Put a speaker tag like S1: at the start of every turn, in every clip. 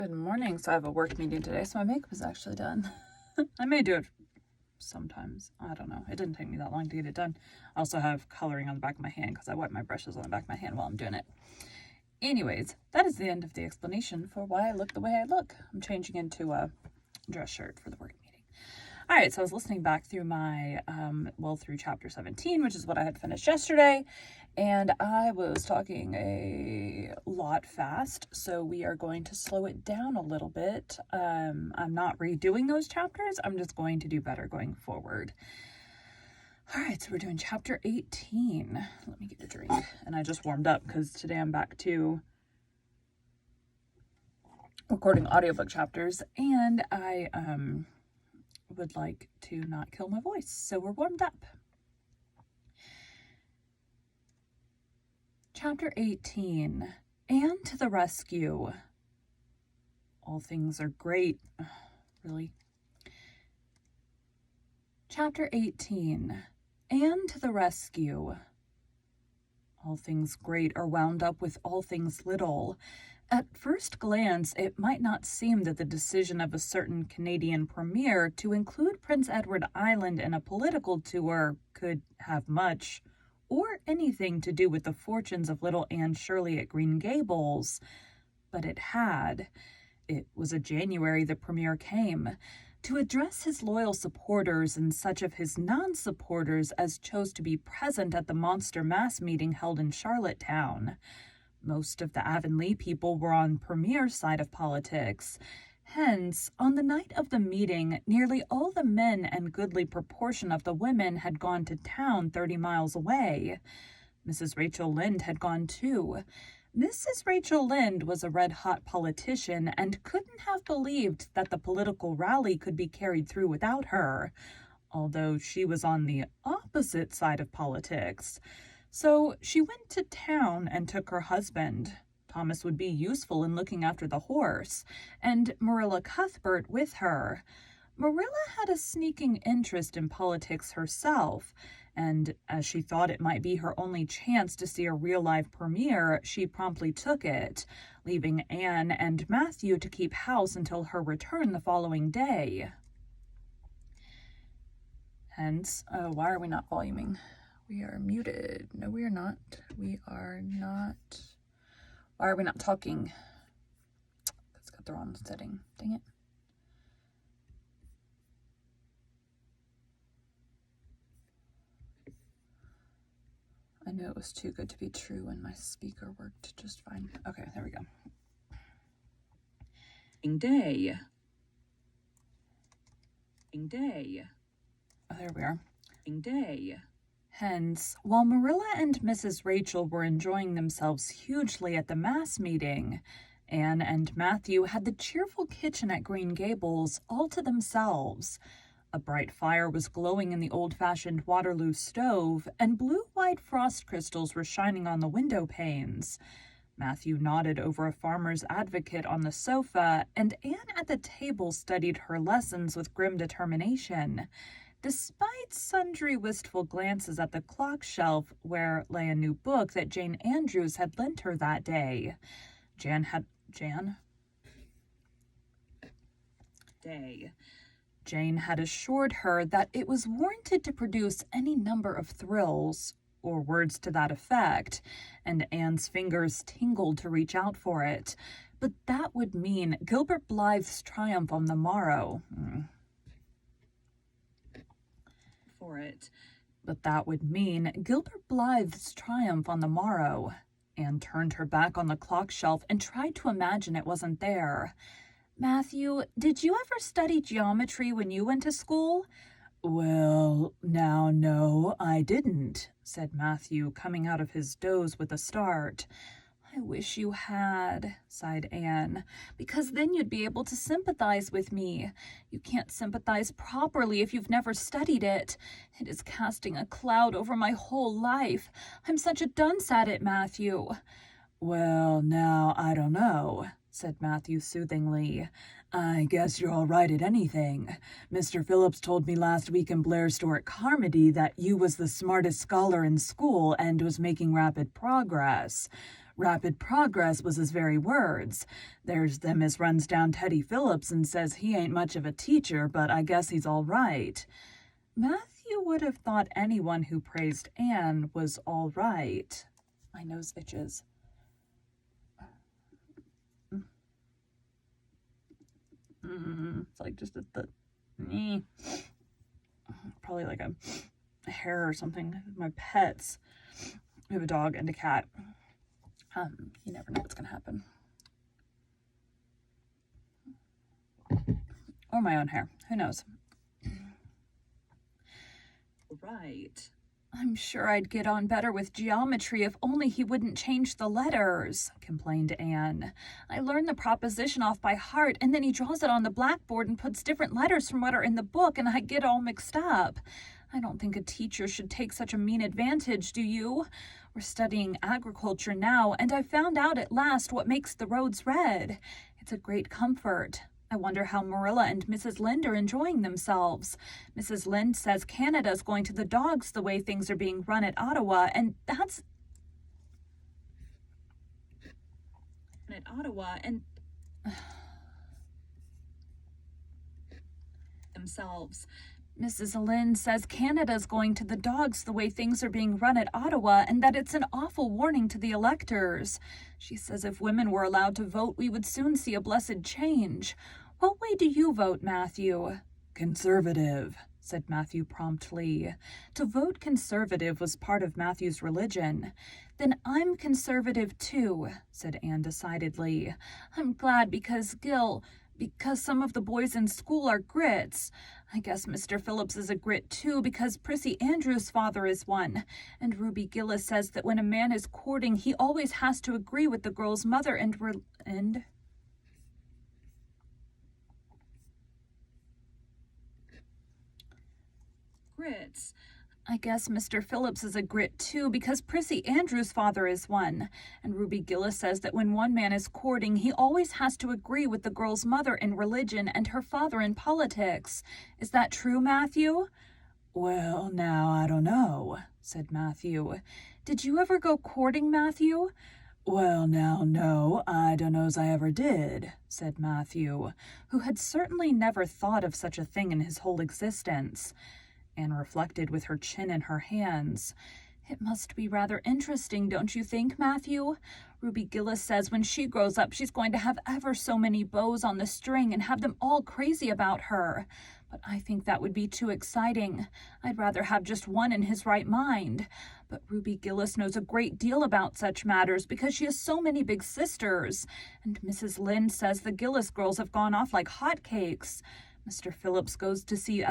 S1: Good morning. So I have a work meeting today, so my makeup is actually done. I may do it sometimes. I don't know. It didn't take me that long to get it done. I also have coloring on the back of my hand because I wipe my brushes on the back of my hand while I'm doing it. Anyways, that is the end of the explanation for why I look the way I look. I'm changing into a dress shirt for the work meeting. All right, so I was listening back through my, through chapter 17, which is what I had finished yesterday, and I was talking a lot fast, so we are going to slow it down a little bit. I'm not redoing those chapters. I'm just going to do better going forward. All right, so we're doing chapter 18. Let me get a drink. And I just warmed up because today I'm back to recording audiobook chapters, and I would like to not kill my voice, so we're warmed up. Chapter 18, Anne to the rescue. All things are great. Really? Chapter 18, Anne to the rescue. All things great are wound up with all things little. At first glance, it might not seem that the decision of a certain Canadian premier to include Prince Edward Island in a political tour could have much or anything to do with the fortunes of little Anne Shirley at Green Gables. But it had. It was a January the premier came to address his loyal supporters and such of his non-supporters as chose to be present at the monster mass meeting held in Charlottetown. Most of the Avonlea people were on Premier's side of politics. Hence, on the night of the meeting, nearly all the men and goodly proportion of the women had gone to town 30 miles away. Mrs. Rachel Lynde had gone too. Mrs. Rachel Lynde was a red-hot politician and couldn't have believed that the political rally could be carried through without her, although she was on the opposite side of politics. So she went to town and took her husband. Thomas would be useful in looking after the horse, and Marilla Cuthbert with her. Marilla had a sneaking interest in politics herself, and as she thought it might be her only chance to see a real-life premier, she promptly took it, leaving Anne and Matthew to keep house until her return the following day. Hence, why are we not voluming? We are muted. No, we are not. We are not. Why are we not talking? It's got the wrong setting. Dang it. I knew it was too good to be true and my speaker worked just fine. Okay, there we go. Day. Oh, there we are. Day. Hence, while Marilla and Mrs. Rachel were enjoying themselves hugely at the mass meeting, Anne and Matthew had the cheerful kitchen at Green Gables all to themselves. A bright fire was glowing in the old-fashioned Waterloo stove, and blue-white frost crystals were shining on the window panes. Matthew nodded over a farmer's advocate on the sofa, and Anne at the table studied her lessons with grim determination, despite sundry wistful glances at the clock shelf where lay a new book that Jane Andrews had lent her that day. Jane had assured her that it was warranted to produce any number of thrills, or words to that effect, and Anne's fingers tingled to reach out for it. But that would mean Gilbert Blythe's triumph on the morrow. But that would mean Gilbert Blythe's triumph on the morrow. Anne turned her back on the clock shelf and tried to imagine it wasn't there. Matthew, did you ever study geometry when you went to school? Well, now, no, I didn't, said Matthew, coming out of his doze with a start. I wish you had, sighed Anne, because then you'd be able to sympathize with me. You can't sympathize properly if you've never studied it. It is casting a cloud over my whole life. I'm such a dunce at it, Matthew. Well, now, I don't know, said Matthew soothingly. I guess you're all right at anything. Mr. Phillips told me last week in Blair's store at Carmody that you was the smartest scholar in school and was making rapid progress. Rapid progress was his very words. There's them as runs down Teddy Phillips and says he ain't much of a teacher, but I guess he's all right. Matthew would have thought anyone who praised Anne was all right. My nose itches. It's like just at the knee. Probably like a hair or something. My pets. We have a dog and a cat. You never know what's going to happen. Or my own hair. Who knows? Right. I'm sure I'd get on better with geometry if only he wouldn't change the letters, complained Anne. I learned the proposition off by heart, and then he draws it on the blackboard and puts different letters from what are in the book, and I get all mixed up. I don't think a teacher should take such a mean advantage, do you? We're studying agriculture now, and I found out at last what makes the roads red. It's a great comfort. I wonder how Marilla and Mrs. Lynde are enjoying themselves. Mrs. Lynde says Canada's going to the dogs the way things are being run at Ottawa, and that's... At Ottawa, and... themselves. Mrs. Lynde says Canada's going to the dogs the way things are being run at Ottawa, and that it's an awful warning to the electors. She says if women were allowed to vote, we would soon see a blessed change. What way do you vote, Matthew? Conservative, said Matthew promptly. To vote conservative was part of Matthew's religion. Then I'm conservative too, said Anne decidedly. I'm glad because some of the boys in school are grits. I guess Mr. Phillips is a grit too because Prissy Andrews' father is one. And Ruby Gillis says that when a man is courting, he always has to agree with the girl's mother and grits. I guess Mr. Phillips is a grit too because Prissy Andrews' father is one. And Ruby Gillis says that when one man is courting, he always has to agree with the girl's mother in religion and her father in politics. Is that true, Matthew? Well, now, I don't know, said Matthew. Did you ever go courting, Matthew? Well, now, no, I don't know as I ever did, said Matthew, who had certainly never thought of such a thing in his whole existence. Anne reflected with her chin in her hands. It must be rather interesting, don't you think, Matthew? Ruby Gillis says when she grows up she's going to have ever so many bows on the string and have them all crazy about her. But I think that would be too exciting. I'd rather have just one in his right mind. But Ruby Gillis knows a great deal about such matters because she has so many big sisters. And Mrs. Lynde says the Gillis girls have gone off like hotcakes. Mr. Phillips goes to see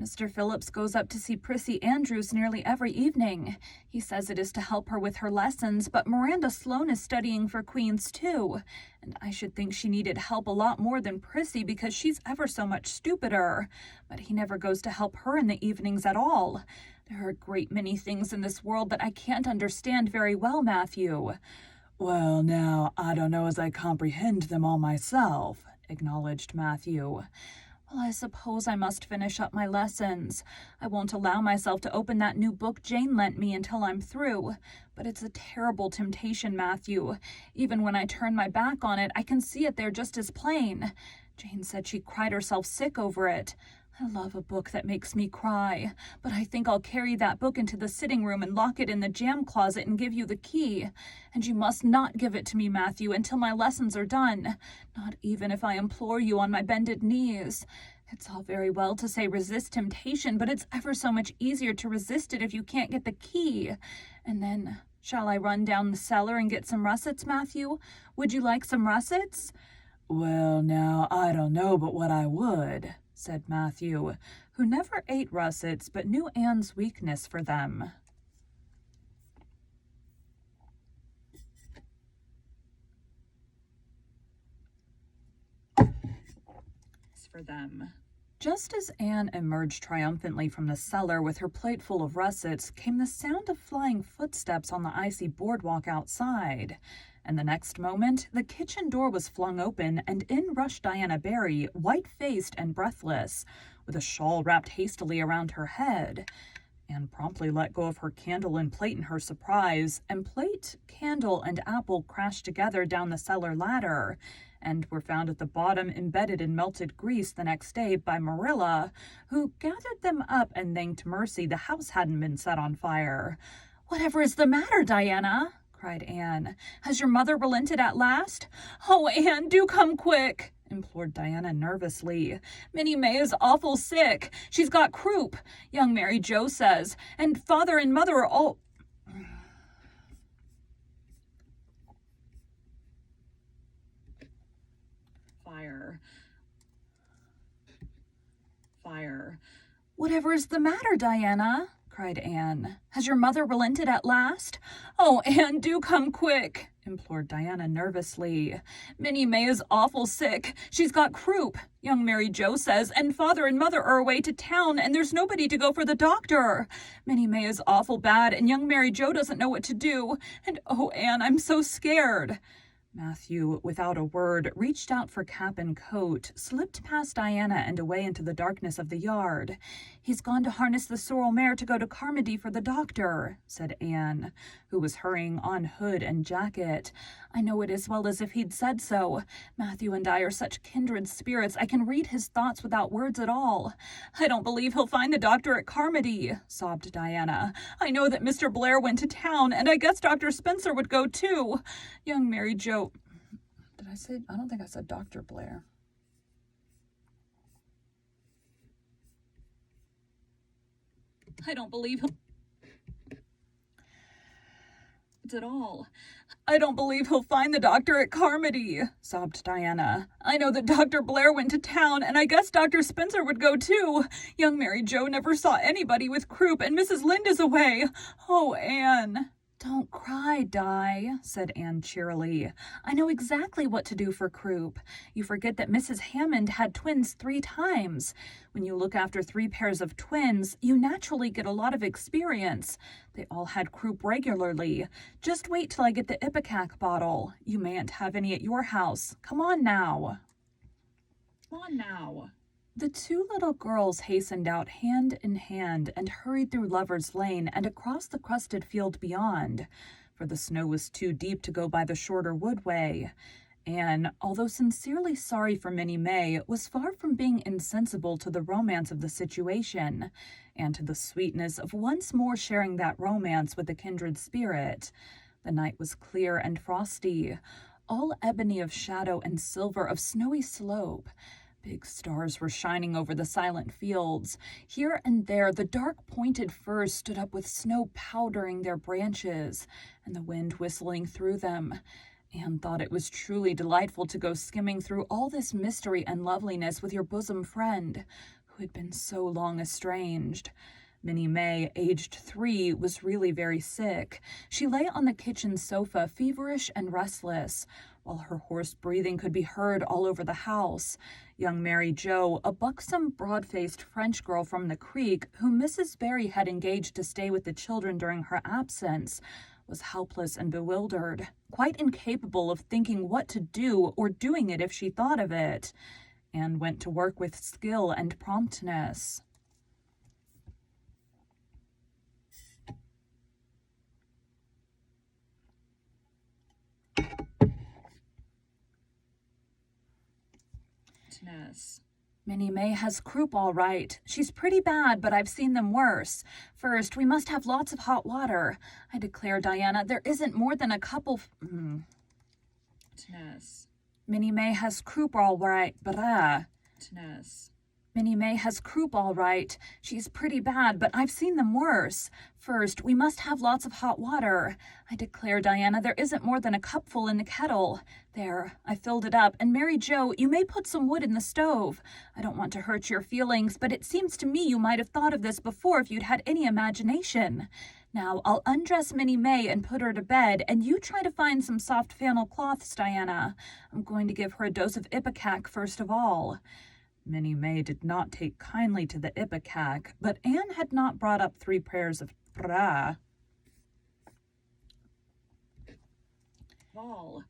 S1: Mr. Phillips goes up to see Prissy Andrews nearly every evening. He says it is to help her with her lessons, but Miranda Sloane is studying for Queen's too. And I should think she needed help a lot more than Prissy because she's ever so much stupider. But he never goes to help her in the evenings at all. There are a great many things in this world that I can't understand very well, Matthew. Well, now, I don't know as I comprehend them all myself, acknowledged Matthew. Well, I suppose I must finish up my lessons. I won't allow myself to open that new book Jane lent me until I'm through. But it's a terrible temptation, Matthew. Even when I turn my back on it, I can see it there just as plain. Jane said she cried herself sick over it. I love a book that makes me cry, but I think I'll carry that book into the sitting room and lock it in the jam closet and give you the key. And you must not give it to me, Matthew, until my lessons are done, not even if I implore you on my bended knees. It's all very well to say resist temptation, but it's ever so much easier to resist it if you can't get the key. And then, shall I run down the cellar and get some russets, Matthew? Would you like some russets? Well, now, I don't know but what I would, said Matthew, who never ate russets but knew Anne's weakness for them. Just as Anne emerged triumphantly from the cellar with her plate full of russets, came the sound of flying footsteps on the icy boardwalk outside. And the next moment, the kitchen door was flung open, and in rushed Diana Barry, white-faced and breathless, with a shawl wrapped hastily around her head. Anne promptly let go of her candle and plate in her surprise, and plate, candle, and apple crashed together down the cellar ladder, and were found at the bottom embedded in melted grease the next day by Marilla, who gathered them up and thanked mercy the house hadn't been set on fire. "Whatever is the matter, Diana?" cried Anne. "Has your mother relented at last?" "Oh, Anne, do come quick," implored Diana nervously. "Minnie May is awful sick. She's got croup, young Mary Joe says, and father and mother are all—" Fire. "Whatever is the matter, Diana?" cried Anne. "Has your mother relented at last?" "Oh, Anne, do come quick," implored Diana nervously. "Minnie May is awful sick. She's got croup, young Mary Joe says, and father and mother are away to town, and there's nobody to go for the doctor. Minnie May is awful bad, and young Mary Joe doesn't know what to do. And oh, Anne, I'm so scared." Matthew, without a word, reached out for cap and coat, slipped past Diana and away into the darkness of the yard. "He's gone to harness the sorrel mare to go to Carmody for the doctor," said Anne, who was hurrying on hood and jacket. "I know it as well as if he'd said so. Matthew and I are such kindred spirits I can read his thoughts without words at all." "I don't believe he'll find the doctor at Carmody," sobbed Diana. "I know that Mr. Blair went to town, and I guess Dr. Spencer would go too. Young Mary Joe—" I don't think I said Dr. Blair. "I don't believe he'll at all. I don't believe he'll find the doctor at Carmody," sobbed Diana. "I know that Dr. Blair went to town, and I guess Dr. Spencer would go too. Young Mary Joe never saw anybody with croup, and Mrs. Lynde is away. Oh, Anne." "Don't cry, Di," said Anne cheerily. "I know exactly what to do for croup. You forget that Mrs. Hammond had twins 3 times. When you look after 3 pairs of twins, you naturally get a lot of experience. They all had croup regularly. Just wait till I get the ipecac bottle. You mayn't have any at your house. Come on now." The 2 little girls hastened out hand in hand and hurried through Lover's Lane and across the crusted field beyond, for the snow was too deep to go by the shorter woodway. Anne, although sincerely sorry for Minnie May, was far from being insensible to the romance of the situation, and to the sweetness of once more sharing that romance with a kindred spirit. The night was clear and frosty, all ebony of shadow and silver of snowy slope. Big stars were shining over the silent fields. Here and there the dark pointed firs stood up with snow powdering their branches, and the wind whistling through them. Anne thought it was truly delightful to go skimming through all this mystery and loveliness with your bosom friend, who had been so long estranged. Minnie May, aged 3, was really very sick. She lay on the kitchen sofa, feverish and restless, while her hoarse breathing could be heard all over the house. Young Mary Joe, a buxom, broad-faced French girl from the creek, whom Mrs. Barry had engaged to stay with the children during her absence, was helpless and bewildered, quite incapable of thinking what to do or doing it if she thought of it. Anne went to work with skill and promptness. "Minnie May has croup all right. She's pretty bad, but I've seen them worse. First, we must have lots of hot water. I declare, Diana, there isn't more than a couple... Minnie May has croup all right, Minnie May has croup all right. She's pretty bad, but I've seen them worse. First, we must have lots of hot water. I declare, Diana, there isn't more than a cupful in the kettle. There, I filled it up, and Mary Joe, you may put some wood in the stove. I don't want to hurt your feelings, but it seems to me you might have thought of this before if you'd had any imagination. Now, I'll undress Minnie May and put her to bed, and you try to find some soft flannel cloths, Diana. I'm going to give her a dose of ipecac first of all." Minnie May did not take kindly to the ipecac, but Anne had not brought up 3 prayers of pra. Vol.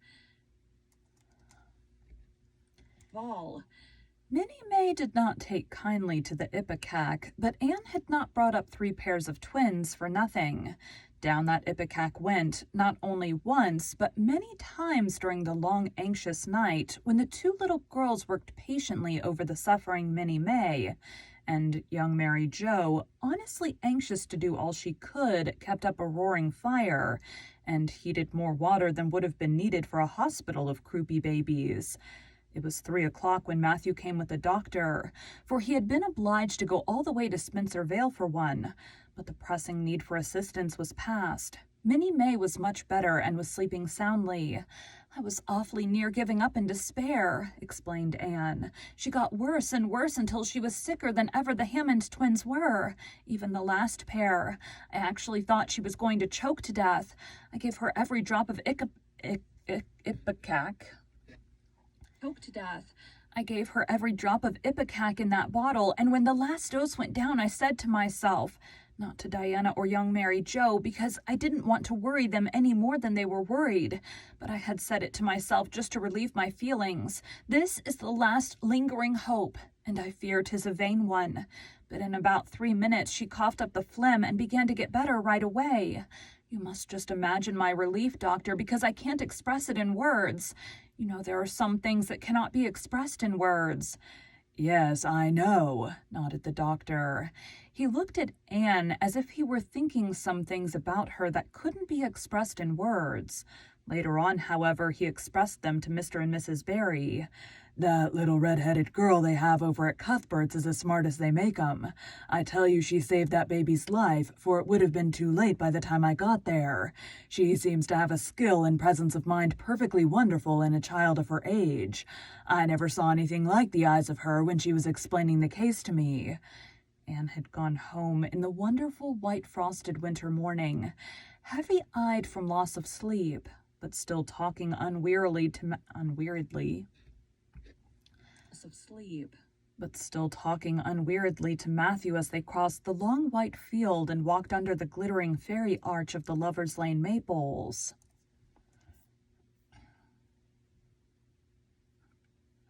S1: Minnie May did not take kindly to the ipecac, but Anne had not brought up 3 pairs of twins for nothing. Down that ipecac went, not only once, but many times during the long, anxious night when the 2 little girls worked patiently over the suffering Minnie May. And young Mary Joe, honestly anxious to do all she could, kept up a roaring fire and heated more water than would have been needed for a hospital of croupy babies. It was 3 o'clock when Matthew came with the doctor, for he had been obliged to go all the way to Spencer Vale for one, but the pressing need for assistance was past. Minnie May was much better and was sleeping soundly. "I was awfully near giving up in despair," explained Anne. "She got worse and worse until she was sicker than ever the Hammond twins were, even the last pair. I actually thought she was going to choke to death. I gave her every drop of ipecac. Choke to death. I gave her every drop of ipecac in that bottle, and when the last dose went down, I said to myself, not to Diana or young Mary Joe, because I didn't want to worry them any more than they were worried, but I had said it to myself just to relieve my feelings. This is the last lingering hope, and I fear 'tis a vain one. But in about 3 minutes she coughed up the phlegm and began to get better right away. You must just imagine my relief, doctor, because I can't express it in words. You know there are some things that cannot be expressed in words." "Yes, I know," nodded the doctor. He looked at Anne as if he were thinking some things about her that couldn't be expressed in words. Later on, however, he expressed them to Mr. and Mrs. Barry. "That little red-headed girl they have over at Cuthbert's is as smart as they make 'em. I tell you she saved that baby's life, for it would have been too late by the time I got there. She seems to have a skill and presence of mind perfectly wonderful in a child of her age. I never saw anything like the eyes of her when she was explaining the case to me." Anne had gone home in the wonderful white frosted winter morning, heavy-eyed from loss of sleep, but still talking unweariedly to Matthew as they crossed the long white field and walked under the glittering fairy arch of the Lover's Lane maples.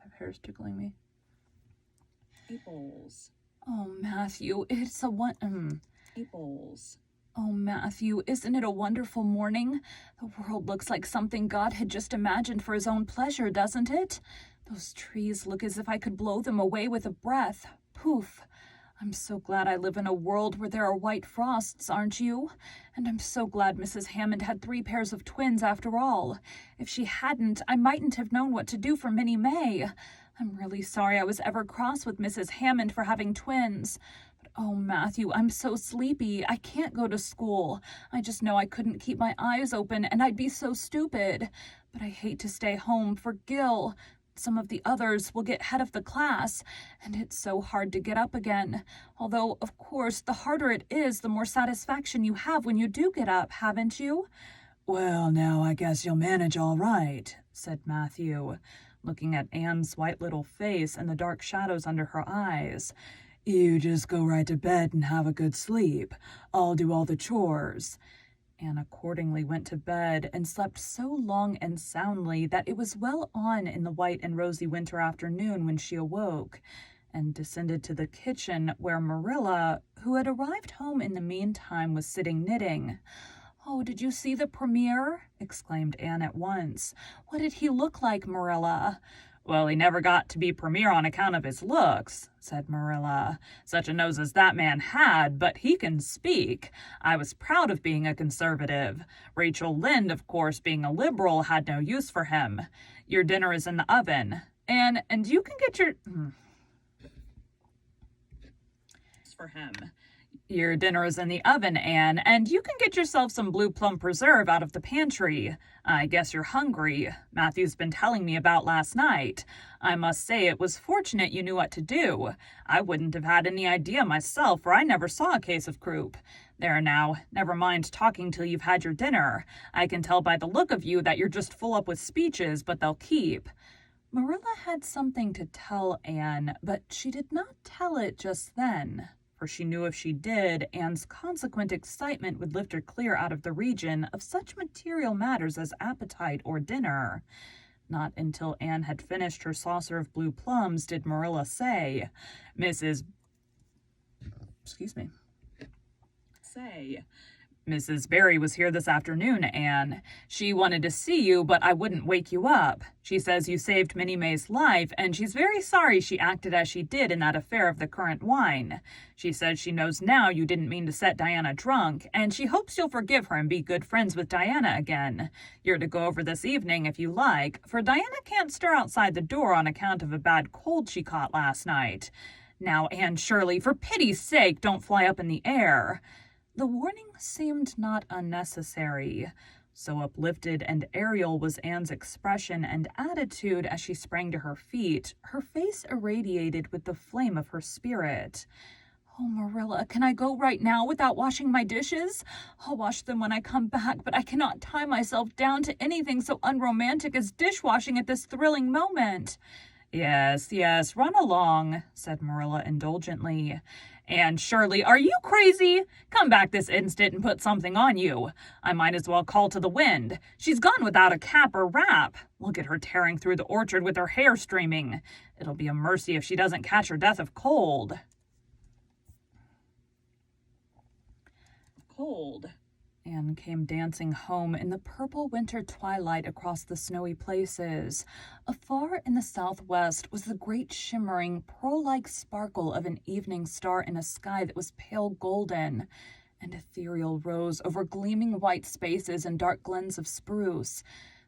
S1: My hair's tickling me. Maples. "Oh, Matthew, it's a Maples. Oh, Matthew, isn't it a wonderful morning? The world looks like something God had just imagined for his own pleasure, doesn't it? Those trees look as if I could blow them away with a breath. Poof! I'm so glad I live in a world where there are white frosts, aren't you? And I'm so glad Mrs. Hammond had 3 pairs of twins after all. If she hadn't, I mightn't have known what to do for Minnie May. I'm really sorry I was ever cross with Mrs. Hammond for having twins. But oh, Matthew, I'm so sleepy. I can't go to school. I just know I couldn't keep my eyes open, and I'd be so stupid. But I hate to stay home for Gil. Some of the others will get head of the class, and it's so hard to get up again. Although, of course, the harder it is, the more satisfaction you have when you do get up, haven't you?" "Well, now, I guess you'll manage all right," said Matthew, looking at Anne's white little face and the dark shadows under her eyes. "You just go right to bed and have a good sleep. I'll do all the chores." Anne accordingly went to bed and slept so long and soundly that it was well on in the white and rosy winter afternoon when she awoke, and descended to the kitchen where Marilla, who had arrived home in the meantime, was sitting knitting. "Oh, did you see the premier?" exclaimed Anne at once. "What did he look like, Marilla?" "Well, he never got to be premier on account of his looks," said Marilla. "Such a nose as that man had, but he can speak. I was proud of being a conservative. Rachel Lynde, of course, being a liberal, had no use for him. Your dinner is in the oven. And you can get your... for him. Your dinner is in the oven, Anne, and you can get yourself some blue plum preserve out of the pantry. I guess you're hungry. Matthew's been telling me about last night. I must say it was fortunate you knew what to do. I wouldn't have had any idea myself, for I never saw a case of croup. There now, never mind talking till you've had your dinner. I can tell by the look of you that you're just full up with speeches, but they'll keep." Marilla had something to tell Anne, but she did not tell it just then, for she knew if she did, Anne's consequent excitement would lift her clear out of the region of such material matters as appetite or dinner. Not until Anne had finished her saucer of blue plums did Marilla say, Mrs. Barry was here this afternoon, Anne. She wanted to see you, but I wouldn't wake you up. She says you saved Minnie May's life, and she's very sorry she acted as she did in that affair of the currant wine. She says she knows now you didn't mean to set Diana drunk, and she hopes you'll forgive her and be good friends with Diana again. You're to go over this evening if you like, for Diana can't stir outside the door on account of a bad cold she caught last night. Now, Anne Shirley, for pity's sake, don't fly up in the air. The warning seemed not unnecessary. So uplifted and aerial was Anne's expression and attitude as she sprang to her feet, her face irradiated with the flame of her spirit. Oh, Marilla, can I go right now without washing my dishes? I'll wash them when I come back, but I cannot tie myself down to anything so unromantic as dishwashing at this thrilling moment. Yes, run along, said Marilla indulgently. Anne Shirley, are you crazy? Come back this instant and put something on you. I might as well call to the wind. She's gone without a cap or wrap. Look at her tearing through the orchard with her hair streaming. It'll be a mercy if she doesn't catch her death of cold. Anne came dancing home in the purple winter twilight across the snowy places. Afar in the southwest was the great shimmering, pearl-like sparkle of an evening star in a sky that was pale golden, and ethereal rose over gleaming white spaces and dark glens of spruce.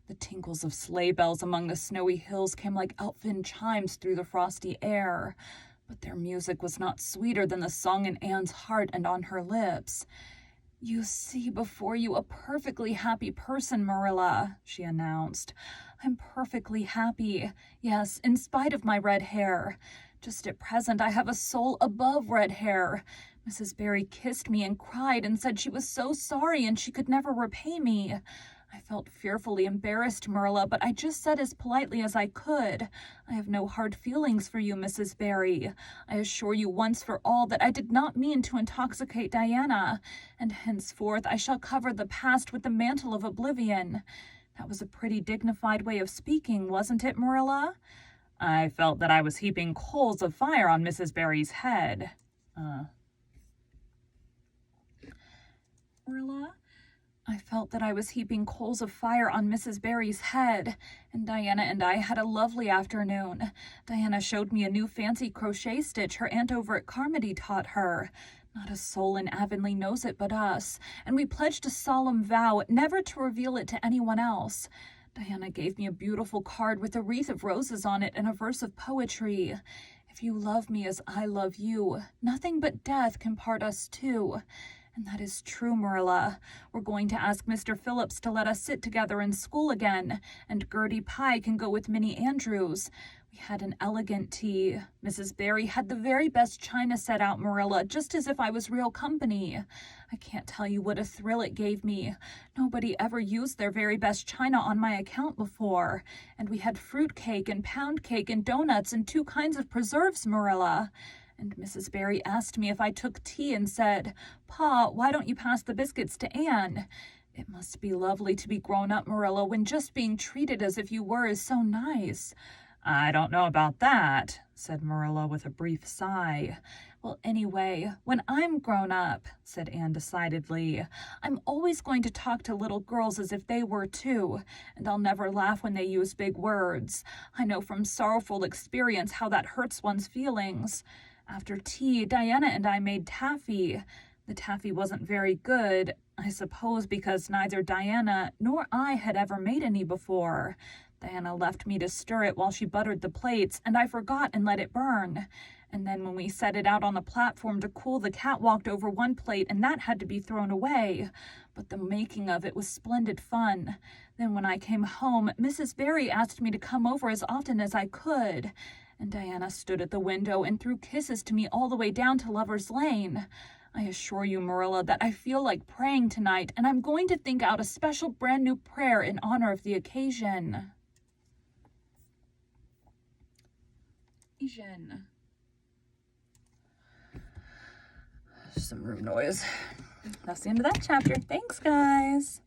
S1: The tinkles of sleigh bells among the snowy hills came like elfin chimes through the frosty air, but their music was not sweeter than the song in Anne's heart and on her lips. You see before you a perfectly happy person, Marilla, she announced. I'm perfectly happy. Yes, in spite of my red hair. Just at present, I have a soul above red hair. Mrs. Barry kissed me and cried and said she was so sorry and she could never repay me. I felt fearfully embarrassed, Marilla, but I just said as politely as I could. I have no hard feelings for you, Mrs. Barry. I assure you once for all that I did not mean to intoxicate Diana, and henceforth I shall cover the past with the mantle of oblivion. That was a pretty dignified way of speaking, wasn't it, Marilla? I felt that I was heaping coals of fire on Mrs. Barry's head. Marilla? I felt that I was heaping coals of fire on Mrs. Barry's head, and Diana and I had a lovely afternoon. Diana showed me a new fancy crochet stitch her aunt over at Carmody taught her. Not a soul in Avonlea knows it but us, and we pledged a solemn vow never to reveal it to anyone else. Diana gave me a beautiful card with a wreath of roses on it and a verse of poetry. If you love me as I love you, nothing but death can part us two. And that is true, Marilla. We're going to ask Mr. Phillips to let us sit together in school again, and Gertie Pye can go with Minnie Andrews. We had an elegant tea. Mrs. Barry had the very best china set out, Marilla, just as if I was real company. I can't tell you what a thrill it gave me. Nobody ever used their very best china on my account before. And we had fruit cake and pound cake and donuts and 2 kinds of preserves, Marilla. And Mrs. Barry asked me if I took tea and said, Pa, why don't you pass the biscuits to Anne? It must be lovely to be grown up, Marilla, when just being treated as if you were is so nice. I don't know about that, said Marilla with a brief sigh. Well, anyway, when I'm grown up, said Anne decidedly, I'm always going to talk to little girls as if they were too, and I'll never laugh when they use big words. I know from sorrowful experience how that hurts one's feelings. After tea, Diana and I made taffy. The taffy wasn't very good, I suppose because neither Diana nor I had ever made any before. Diana left me to stir it while she buttered the plates, and I forgot and let it burn. And then when we set it out on the platform to cool, the cat walked over one plate, and that had to be thrown away. But the making of it was splendid fun. Then when I came home, Mrs. Barry asked me to come over as often as I could. And Diana stood at the window and threw kisses to me all the way down to Lover's Lane. I assure you, Marilla, that I feel like praying tonight, and I'm going to think out a special brand new prayer in honor of the occasion. Some room noise. That's the end of that chapter. Thanks, guys.